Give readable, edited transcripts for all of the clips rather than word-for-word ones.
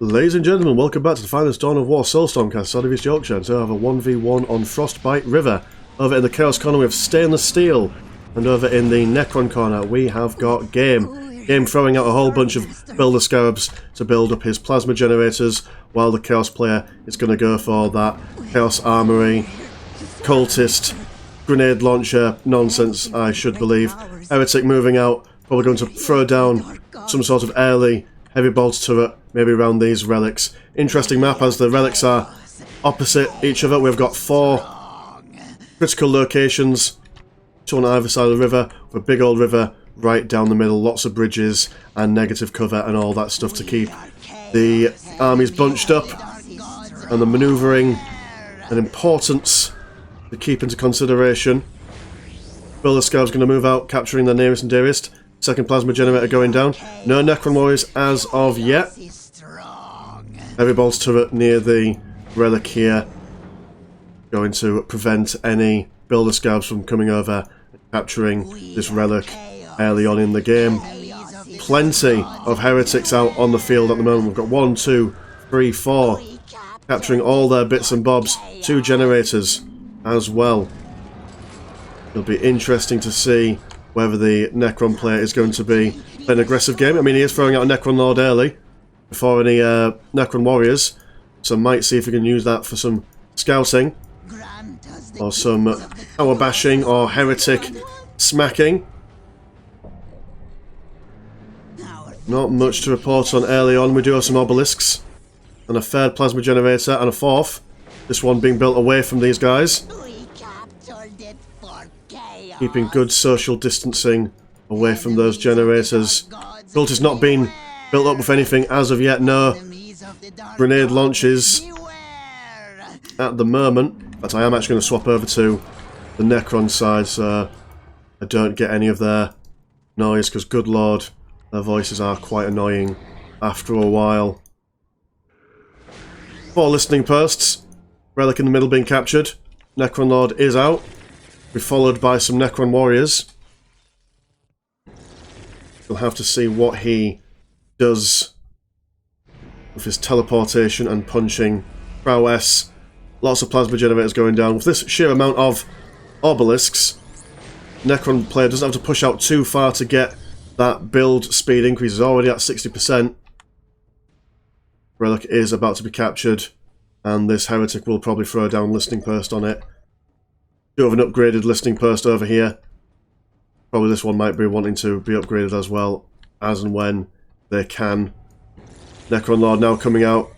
Ladies and gentlemen, welcome back to the finest Dawn of War Soulstorm cast out of East Yorkshire. And so I have a 1v1 on Frostbite River. Over in the Chaos corner we have Stainless Steel. And over in the Necron corner we have got Game. Game throwing out a whole bunch of Builder Scarabs to build up his plasma generators, while the Chaos player is going to go for that Chaos Armory, Cultist, Grenade Launcher nonsense, I should believe. Heretic moving out, probably going to throw down some sort of early heavy bolter turret, maybe around these relics. Interesting map as the relics are opposite each other. We've got 4 critical locations, 2 on either side of the river, with a big old river right down the middle, lots of bridges and negative cover and all that stuff to keep the armies bunched up, and the manoeuvring and importance to keep into consideration. Builder Scarab's going to move out, capturing their nearest and dearest. Second plasma generator going down. No Necron warriors as of yet. Heavy bolter turret near the relic here, going to prevent any Builder Scarabs from coming over and capturing this relic early on in the game. Plenty of heretics out on the field at the moment. We've got 1, 2, 3, 4 capturing all their bits and bobs. 2 generators as well. It'll be interesting to see whether the Necron player is going to be an aggressive game. I mean, he is throwing out a Necron Lord early before any Necron warriors, so might see if we can use that for some scouting or some power bashing or heretic smacking. Not much to report on early on. We do have some obelisks and a 3rd plasma generator and a 4th. This one being built away from these guys, keeping good social distancing away from those generators. Cult has not been built up with anything as of yet. No grenade launches at the moment. But I am actually going to swap over to the Necron side so I don't get any of their noise, because good lord, their voices are quite annoying after a while. 4 listening posts. Relic in the middle being captured. Necron Lord is out. We're followed by some Necron warriors. We'll have to see what he does with his teleportation and punching prowess. Lots of plasma generators going down. With this sheer amount of obelisks, Necron player doesn't have to push out too far to get that build speed increase. Is already at 60%. Relic is about to be captured, and this heretic will probably throw down listening post on it. Do have an upgraded listening post over here. Probably this one might be wanting to be upgraded as well, as and when they can. Necron Lord now coming out.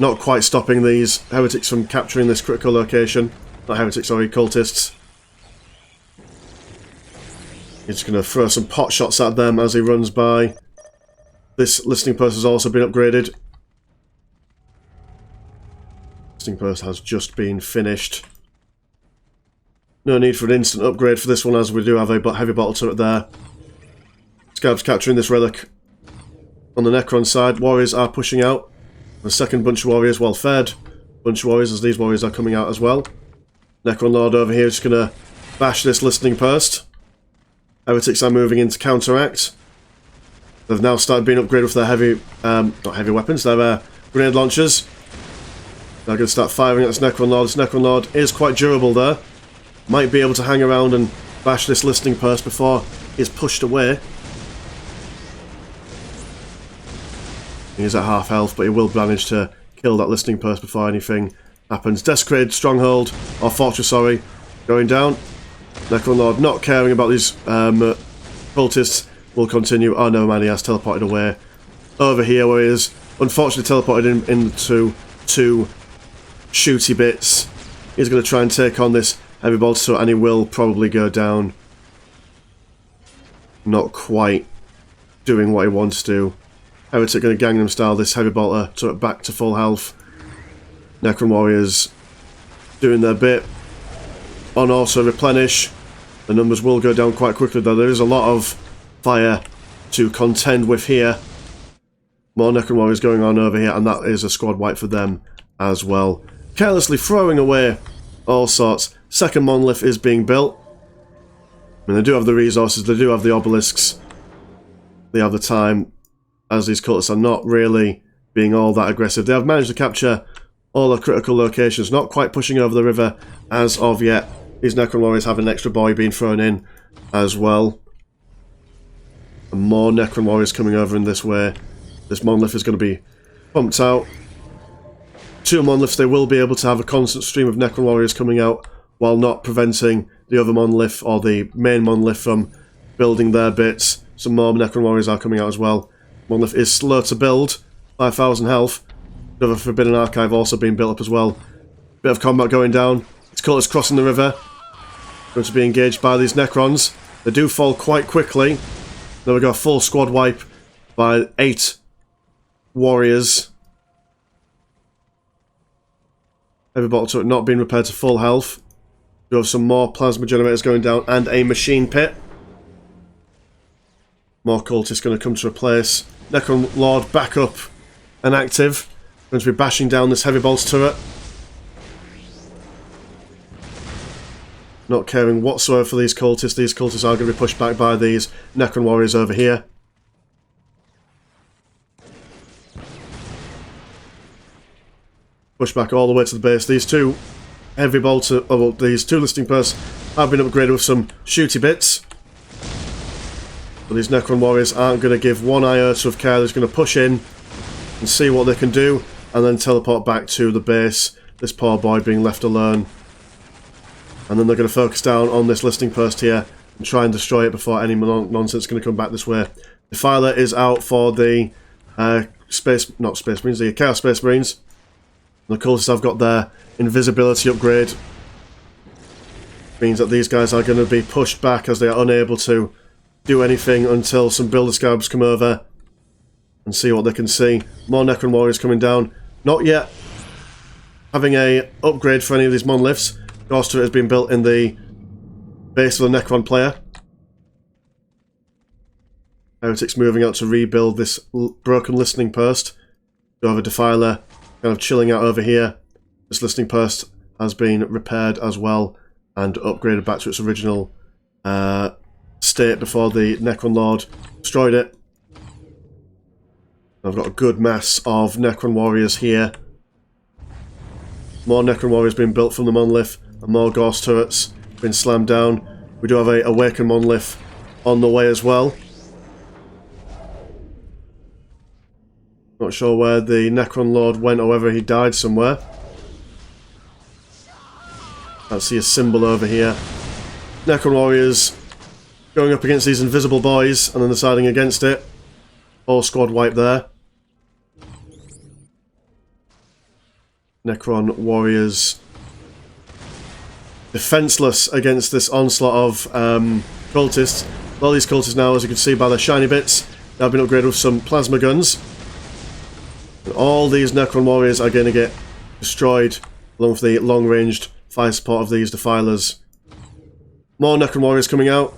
Not quite stopping these heretics from capturing this critical location. Not heretics, sorry, cultists. He's just going to throw some pot shots at them as he runs by. This listening post has also been upgraded. Listening post has just been finished. No need for an instant upgrade for this one, as we do have a heavy bottle turret there. Scarab's capturing this relic. On the Necron side, warriors are pushing out. The second bunch of warriors, well fed bunch of warriors, as these warriors are coming out as well. Necron Lord over here is just going to bash this listening post. Heretics are moving in to counteract. They've now started being upgraded with their heavy, not heavy weapons, their grenade launchers. They're going to start firing at this Necron Lord. This Necron Lord is quite durable there. Might be able to hang around and bash this listening post before he's pushed away. He's at half health, but he will manage to kill that listening post before anything happens. Desecrated Stronghold, or Fortress, sorry, going down. Necron Lord not caring about these cultists will continue. Oh no man, he has teleported away. Over here where he is, unfortunately teleported into 2 shooty bits. He's going to try and take on this heavy bolter, and he will probably go down. Not quite doing what he wants to. Heretic going to Gangnam style this heavy bolter turret back to full health. Necron warriors doing their bit on also replenish. The numbers will go down quite quickly though. There is a lot of fire to contend with here. More Necron warriors going on over here, and that is a squad wipe for them as well. Carelessly throwing away all sorts. Second monolith is being built. I mean, they do have the resources, they do have the obelisks, they have the time, as these cultists are not really being all that aggressive. They have managed to capture all the critical locations, not quite pushing over the river as of yet. These Necron warriors have an extra boy being thrown in as well. And more Necron warriors coming over in this way. This monolith is going to be pumped out. 2 monoliths, they will be able to have a constant stream of Necron warriors coming out while not preventing the other monolith or the main monolith from building their bits. Some more Necron warriors are coming out as well. Monolith is slow to build, 5,000 health. Another Forbidden Archive also being built up as well. Bit of combat going down. It's Cultists crossing the river. Going to be engaged by these Necrons. They do fall quite quickly. Now we've got a full squad wipe by 8 warriors. Heavy bottle turret not being repaired to full health. We have some more plasma generators going down and a machine pit. More cultists going to come to replace. Necron Lord back up and active. Going to be bashing down this heavy bolts turret. Not caring whatsoever for these cultists. These cultists are going to be pushed back by these Necron warriors over here. Push back all the way to the base. These 2 heavy bolts, these 2 listing posts have been upgraded with some shooty bits. But these Necron warriors aren't going to give one iota of care. They're just going to push in and see what they can do, and then teleport back to the base. This poor boy being left alone. And then they're going to focus down on this listing post here and try and destroy it before any nonsense is going to come back this way. Defiler is out for the the Chaos Space Marines. And the cultists have got their invisibility upgrade. Means that these guys are going to be pushed back as they are unable to do anything until some Builder Scabs come over and see what they can see. More Necron warriors coming down. Not yet having a upgrade for any of these monoliths. Ghost turret has been built in the base of the Necron player. Heretics moving out to rebuild this broken listening post. We have a Defiler kind of chilling out over here. This listening post has been repaired as well and upgraded back to its original state before the Necron Lord destroyed it. I've got a good mass of Necron warriors here. More Necron warriors being built from the monolith, and more Ghost turrets being slammed down. We do have a Awakened monolith on the way as well. Not sure where the Necron Lord went, or whether he died somewhere. I see a symbol over here. Necron warriors going up against these invisible boys and then deciding against it. Whole squad wipe there. Necron warriors defenseless against this onslaught of cultists. All these cultists now, as you can see by their shiny bits, they have been upgraded with some plasma guns. And all these Necron warriors are going to get destroyed along with the long-ranged fire support of these Defilers. More Necron warriors coming out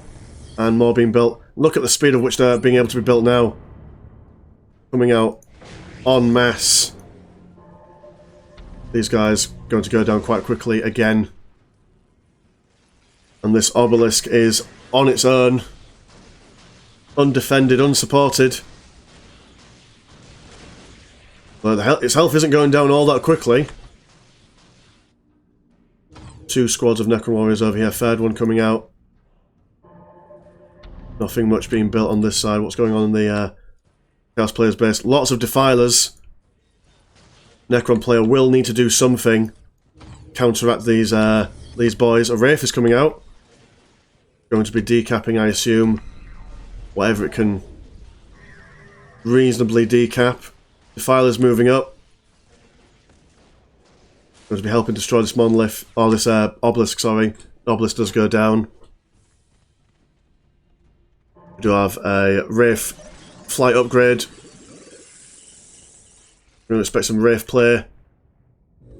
and more being built. Look at the speed of which they're being able to be built now. Coming out en masse. These guys going to go down quite quickly again. And this obelisk is on its own. Undefended, unsupported. But its health isn't going down all that quickly. 2 squads of Necron warriors over here. Third one coming out. Nothing much being built on this side. What's going on in the Chaos player's base? Lots of Defilers. Necron player will need to do something. Counteract these boys. A Wraith is coming out. Going to be decapping, I assume. Whatever it can reasonably decap. Defiler's moving up. Going to be helping destroy this monolith. Or this obelisk, sorry. The obelisk does go down. We do have a Wraith flight upgrade. We're going to expect some Wraith play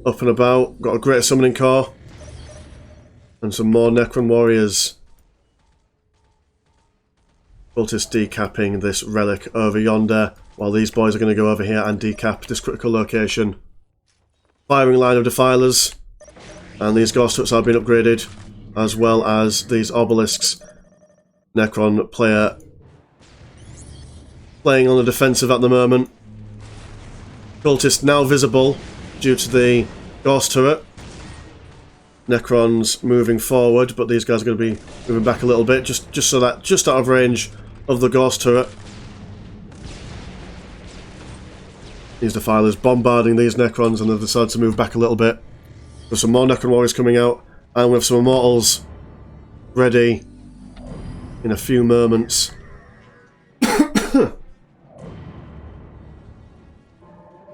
up and about. Got a Greater Summoning Core. And some more Necron warriors. Cultist decapping this relic over yonder, while these boys are going to go over here and decap this critical location. Firing line of Defilers. And these Ghost turrets have been upgraded, as well as these obelisks. Necron player playing on the defensive at the moment. Cultist now visible due to the Ghost turret. Necrons moving forward, but these guys are going to be moving back a little bit, just so that just out of range of the Ghost turret. These Defilers bombarding these Necrons, and they've decided to move back a little bit. There's some more Necron Warriors coming out, and we have some Immortals ready in a few moments.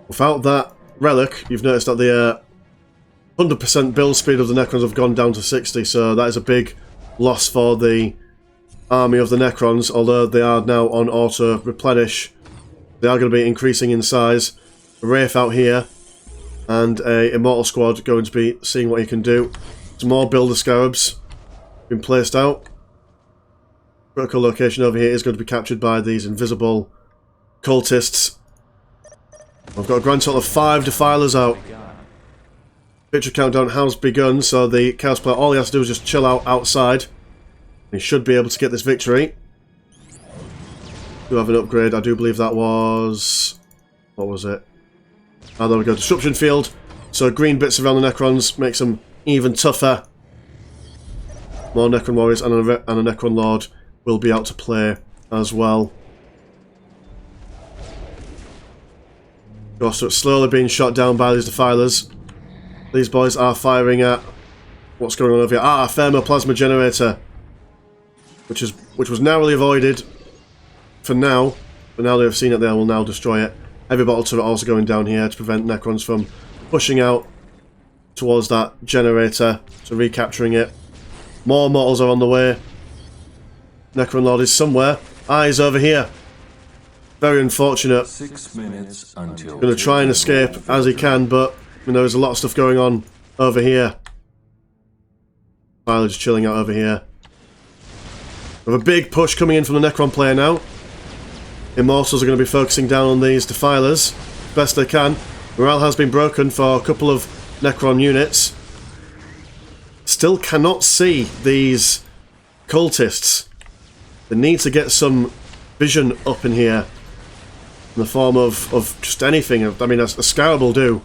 Without that relic, you've noticed that the 100% build speed of the Necrons have gone down to 60, so that is a big loss for the army of the Necrons, although they are now on auto-replenish. They are going to be increasing in size. A Wraith out here, and a Immortal squad going to be seeing what he can do. Some more Builder Scarabs been placed out. Critical location over here is going to be captured by these invisible cultists. I've got a grand total of 5 Defilers out. Victory countdown has begun, so the Chaos player, all he has to do is just chill out outside. He should be able to get this victory. Do have an upgrade, I do believe that was... what was it? Ah, there we go, Disruption Field. So green bits around the Necrons makes them even tougher. More Necron Warriors and a Necron Lord will be out to play as well. Ghost turret slowly being shot down by these Defilers. These boys are firing at what's going on over here. Ah, a Thermoplasma Generator, which was narrowly avoided for now, but now they've seen it, they will now destroy it. Heavy Bottle Turret also going down here to prevent Necrons from pushing out towards that generator, so recapturing it. More Mortals are on the way. Necron Lord is somewhere. Ah, he's over here. Very unfortunate. 6 minutes until... Going to try and escape as he can, but you know, there's a lot of stuff going on over here. Tyler just chilling out over here. We have a big push coming in from the Necron player now. Immortals are going to be focusing down on these Defilers best they can. Morale has been broken for a couple of Necron units. Still cannot see these cultists. They need to get some vision up in here in the form of just anything. I mean, a Scarab will do.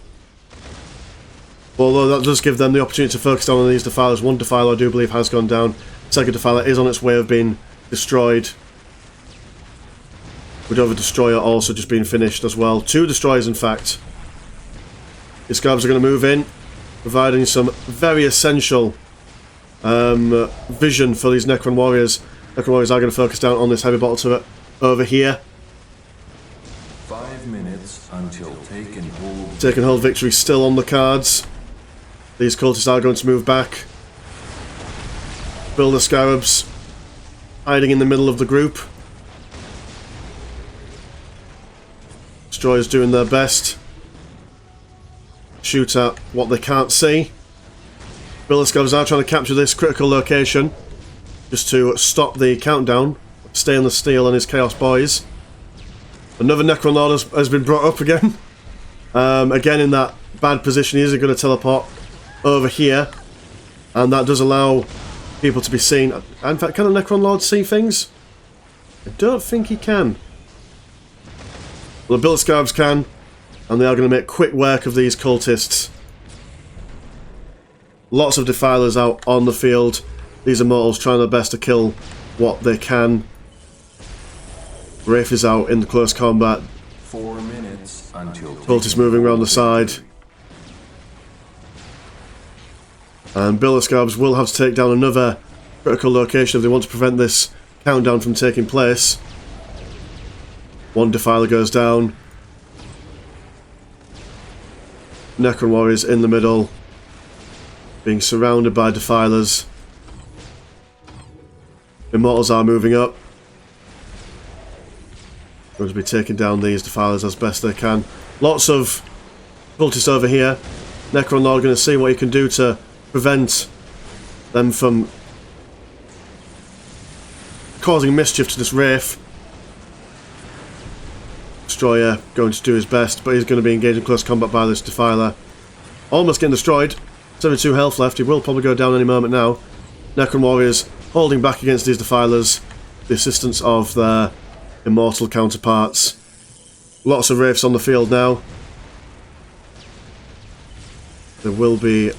Although that does give them the opportunity to focus down on these Defilers. One Defiler I do believe has gone down. Second Defiler is on its way of being destroyed. Cordova Destroyer also just being finished as well. 2 destroyers in fact. The Scarabs are going to move in, providing some very essential vision for these Necron Warriors. Necron Warriors are going to focus down on this Heavy Bottle Turret over here. 5 minutes until take and hold. Take and hold victory still on the cards. These cultists are going to move back. Builder Scarabs hiding in the middle of the group. Destroyers doing their best. Shoot at what they can't see. Builder Scarabs are trying to capture this critical location just to stop the countdown. Stay on the Steel and his Chaos Boys. Another Necron Lord has been brought up again. Again in that bad position. He is going to teleport over here, and that does allow people to be seen. In fact, can a Necron Lord see things? I don't think he can. Well, the Builder Scarabs can, and they are going to make quick work of these cultists. Lots of Defilers out on the field. These Immortals trying their best to kill what they can. Wraith is out in the close combat. 4 minutes until... Cultists moving around the side. And Builder Scarabs will have to take down another critical location if they want to prevent this countdown from taking place. 1 Defiler goes down. Necron Warriors in the middle, being surrounded by Defilers. Immortals are moving up. Going to be taking down these Defilers as best they can. Lots of cultists over here. Necron Lord going to see what he can do to prevent them from causing mischief to this Wraith. Destroyer going to do his best, but he's going to be engaged in close combat by this Defiler. Almost getting destroyed. 72 health left. He will probably go down any moment now. Necron Warriors holding back against these Defilers. The assistance of their Immortal counterparts. Lots of Wraiths on the field now. They will be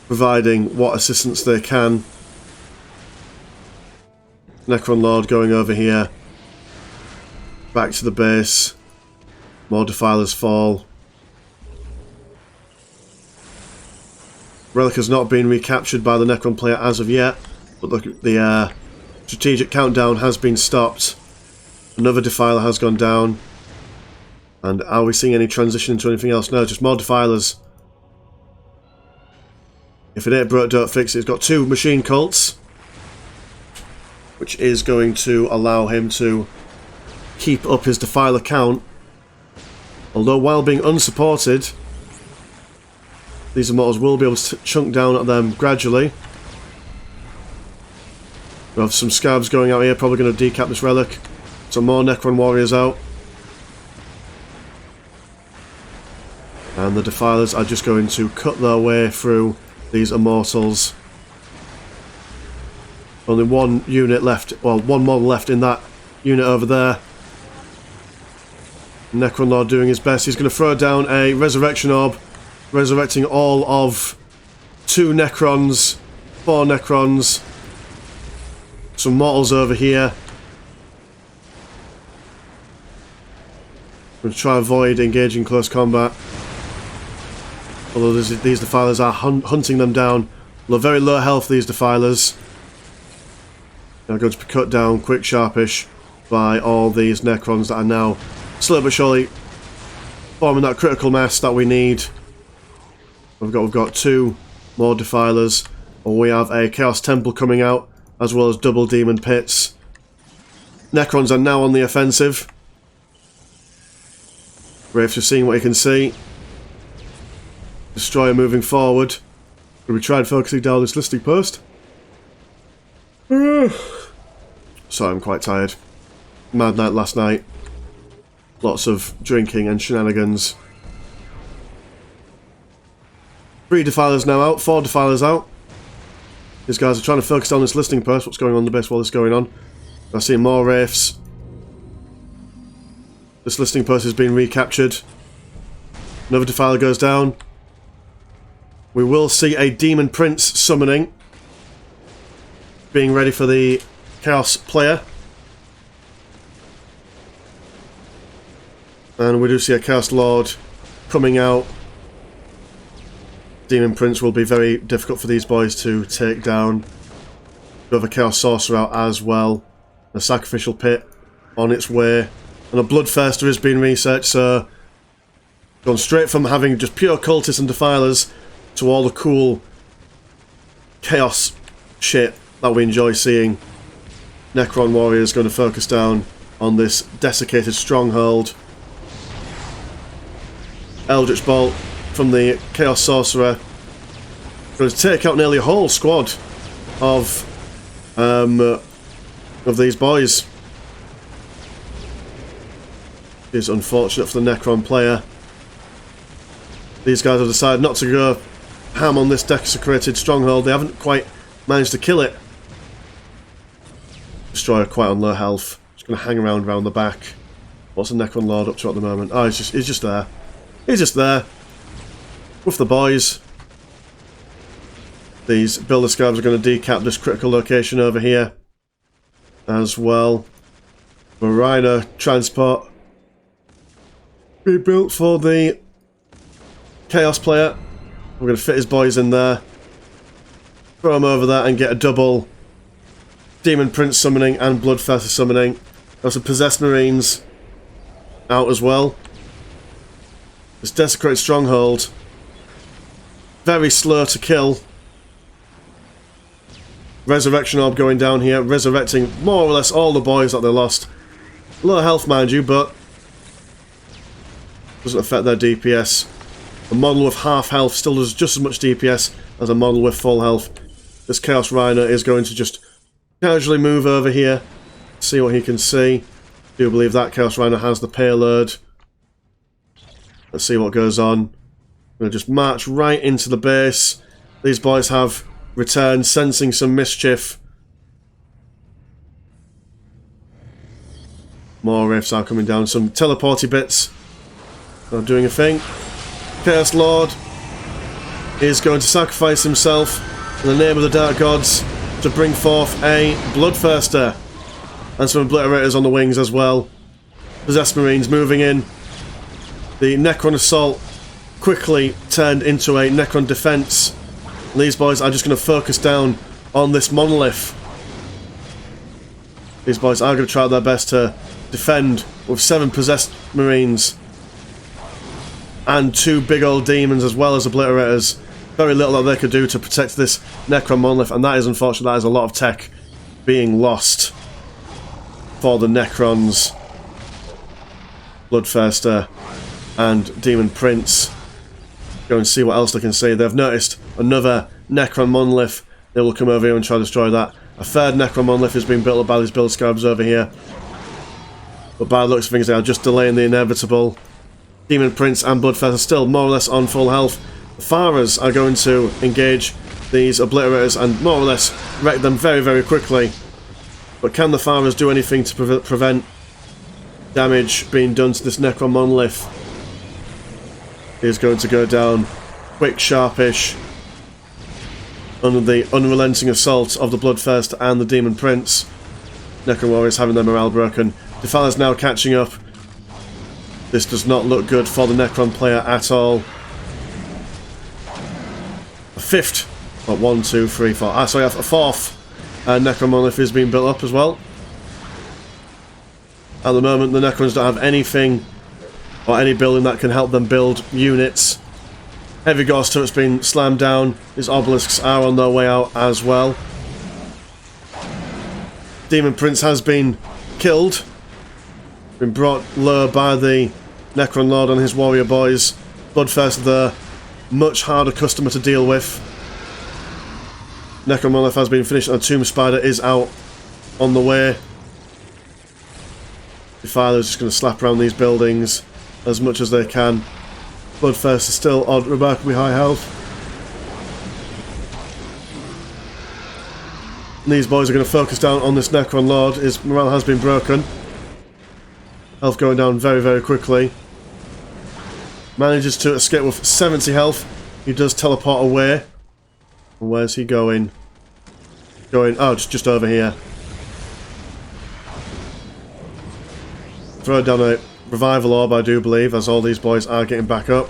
providing what assistance they can. Necron Lord going over here. Back to the base. More Defilers fall. Relic has not been recaptured by the Necron player as of yet, but the strategic countdown has been stopped. Another Defiler has gone down. And are we seeing any transition into anything else? No, just more Defilers. If it ain't broke, don't fix it. He's got 2 machine cults, which is going to allow him to keep up his Defiler count. Although while being unsupported, these Immortals will be able to chunk down at them gradually. We have some Scabs going out here, probably going to decap this Relic. Some more Necron Warriors out. And the Defilers are just going to cut their way through these Immortals. Only one unit left, well, one model left in that unit over there. Necron Lord doing his best. He's going to throw down a Resurrection Orb, resurrecting all of 2 Necrons, 4 Necrons. Some Mortals over here. I'm going to try and avoid engaging close combat. Although these Defilers are hunting them down. They're very low health, these Defilers. They're going to be cut down quick, sharpish by all these Necrons that are now slowly but surely forming that critical mass that we need. We've got 2 more Defilers. Or we have a Chaos Temple coming out, as well as double Demon Pits. Necrons are now on the offensive. Wraiths, you're seeing what you can see. Destroyer moving forward. Will we try and focusing down this listing post? Sorry, I'm quite tired. Mad night last night. Lots of drinking and shenanigans. 3 Defilers now out, 4 Defilers out. These guys are trying to focus on this listing post. What's going on in the base while this is going on? I see more Wraiths. This listing post has been recaptured. Another Defiler goes down. We will see a Demon Prince summoning. Being ready for the Chaos player. And we do see a Chaos Lord coming out. Demon Prince will be very difficult for these boys to take down. We have a Chaos Sorcerer out as well. A Sacrificial Pit on its way. And a Bloodthirster is being researched, so gone straight from having just pure cultists and defilers to all the cool chaos shit that we enjoy seeing. Necron Warriors going to focus down on this desiccated stronghold. Eldritch Bolt from the Chaos Sorcerer. Going to take out nearly a whole squad of these boys. It is unfortunate for the Necron player. These guys have decided not to go ham on this desecrated stronghold. They haven't quite managed to kill it. Destroyer quite on low health. Just going to hang around the back. What's the Necron Lord up to at the moment? Oh, he's just there. He's just there. With the boys. These Builder Scabs are going to decap this critical location over here. As well. Marina transport. Be built for the Chaos player. We're going to fit his boys in there. Throw him over there and get a double Demon Prince summoning and Bloodthirster summoning. There's some Possessed Marines out as well. This desecrated stronghold. Very slow to kill. Resurrection Orb going down here, resurrecting more or less all the boys that they lost. Low health, mind you, but doesn't affect their DPS. A model with half health still does just as much DPS as a model with full health. This Chaos Rhino is going to just casually move over here, see what he can see. I do believe that Chaos Rhino has the payload. Let's see what goes on. We'll just march right into the base. These boys have returned, sensing some mischief. More Wraiths are coming down. Some teleporty bits are doing a thing. Chaos Lord is going to sacrifice himself in the name of the Dark Gods to bring forth a Bloodthirster. And some Obliterators on the wings as well. Possessed Marines moving in. The Necron assault quickly turned into a Necron defense. And these boys are just going to focus down on this monolith. These boys are going to try their best to defend with 7 Possessed Marines. And 2 big old demons as well as Obliterators. Very little that they could do to protect this Necron monolith, and that is unfortunate. That is a lot of tech being lost for the Necrons. Bloodthirster and Demon Prince. Go and see what else they can see. They've noticed another Necron monolith. They will come over here and try to destroy that. A third Necron monolith has been built up by these build scarabs over here. But by the looks of things, they are just delaying the inevitable. Demon Prince and Bloodthirster are still more or less on full health. The Faras are going to engage these Obliterators and more or less wreck them very, very quickly. But can the Faras do anything to prevent damage being done to this Necron monolith? He is going to go down quick, sharpish, under the unrelenting assault of the Bloodthirster and the Demon Prince. Necron Warriors having their morale broken. Defilers now catching up. This does not look good for the Necron player at all. A fifth, well, 1, 2, 3, 4. Sorry, a fourth Necron monolith is being built up as well. At the moment, the Necrons don't have anything or any building that can help them build units. Heavy Gauss turret's been slammed down. These obelisks are on their way out as well. Demon Prince has been killed. Been brought low by the Necron Lord and his warrior boys. Bloodthirster there, much harder customer to deal with. Necron Monolith has been finished and a Tomb Spider is out on the way. Defiler's just going to slap around these buildings as much as they can. Bloodthirster still on remarkably high health. And these boys are going to focus down on this Necron Lord. His morale has been broken. Health going down very, very quickly. Manages to escape with 70 health. He does teleport away. And where's he going? Oh, just over here. Throw down a revival orb, I do believe, as all these boys are getting back up.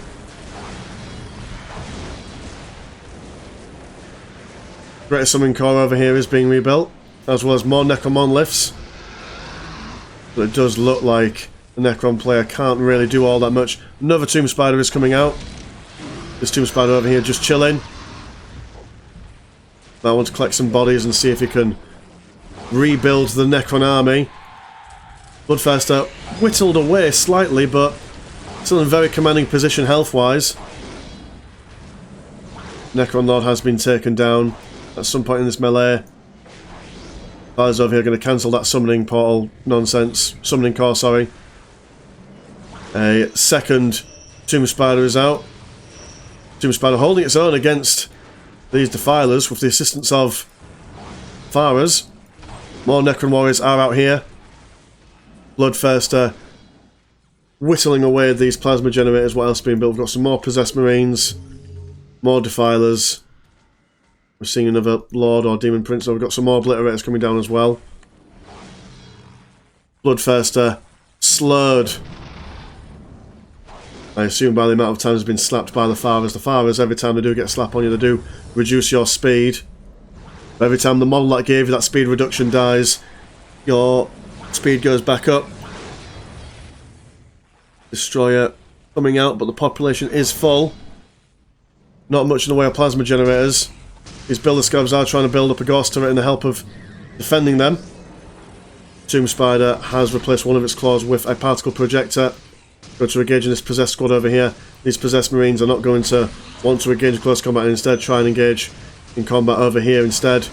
Greater Summoning Core over here is being rebuilt, as well as more Necron monoliths. But it does look like the Necron player can't really do all that much. Another Tomb Spider is coming out. This Tomb Spider over here just chilling. I want to collect some bodies and see if he can rebuild the Necron army. Bloodthirster whittled away slightly, but still in a very commanding position health-wise. Necron Lord has been taken down at some point in this melee. Fires over here going to cancel that summoning portal nonsense. Summoning core, sorry. A second Tomb Spider is out. Tomb Spider holding its own against these Defilers with the assistance of Faras. More Necron Warriors are out here. Bloodthirster whittling away at these plasma generators. What else is being built? We've got some more Possessed Marines. More Defilers. We're seeing another Lord or Demon Prince. So we've got some more Obliterators coming down as well. Bloodthirster slowed, I assume, by the amount of times it's been slapped by the Faras. The Faras, every time they do get a slap on you, they do reduce your speed. Every time the model that gave you that speed reduction dies, your speed goes back up. Destroyer coming out, but the population is full. Not much in the way of plasma generators. These builder scabs are trying to build up a Gauss turret in the help of defending them. Tomb Spider has replaced one of its claws with a particle projector. Going to engage in this possessed squad over here. These possessed marines are not going to want to engage in close combat and instead try and engage in combat over here instead.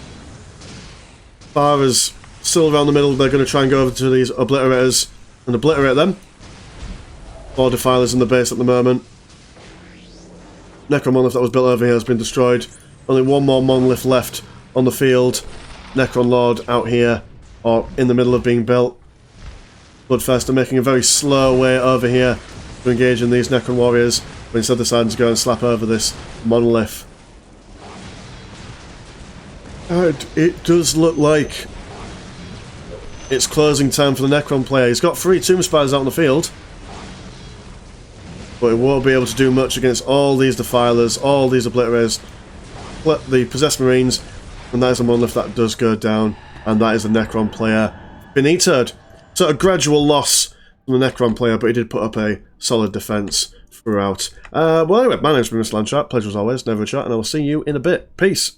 Faras still around the middle. They're going to try and go over to these Obliterators and obliterate them. 4 Defilers in the base at the moment. Necron Monolith that was built over here has been destroyed. Only one more Monolith left on the field. Necron Lord out here, or in the middle of being built. Bloodthirster making a very slow way over here to engage in these Necron Warriors. but instead deciding to go and slap over this monolith. And it does look like it's closing time for the Necron player. He's got 3 Tomb Spiders out on the field, but he won't be able to do much against all these Defilers, all these Obliterators, the Possessed Marines, and that is a monolith that does go down, and that is the Necron player finitoed. So a gradual loss from the Necron player, but he did put up a solid defence throughout. Well, anyway, my name's been Mr. Landtrap. Pleasure as always, never a chat, and I will see you in a bit. Peace.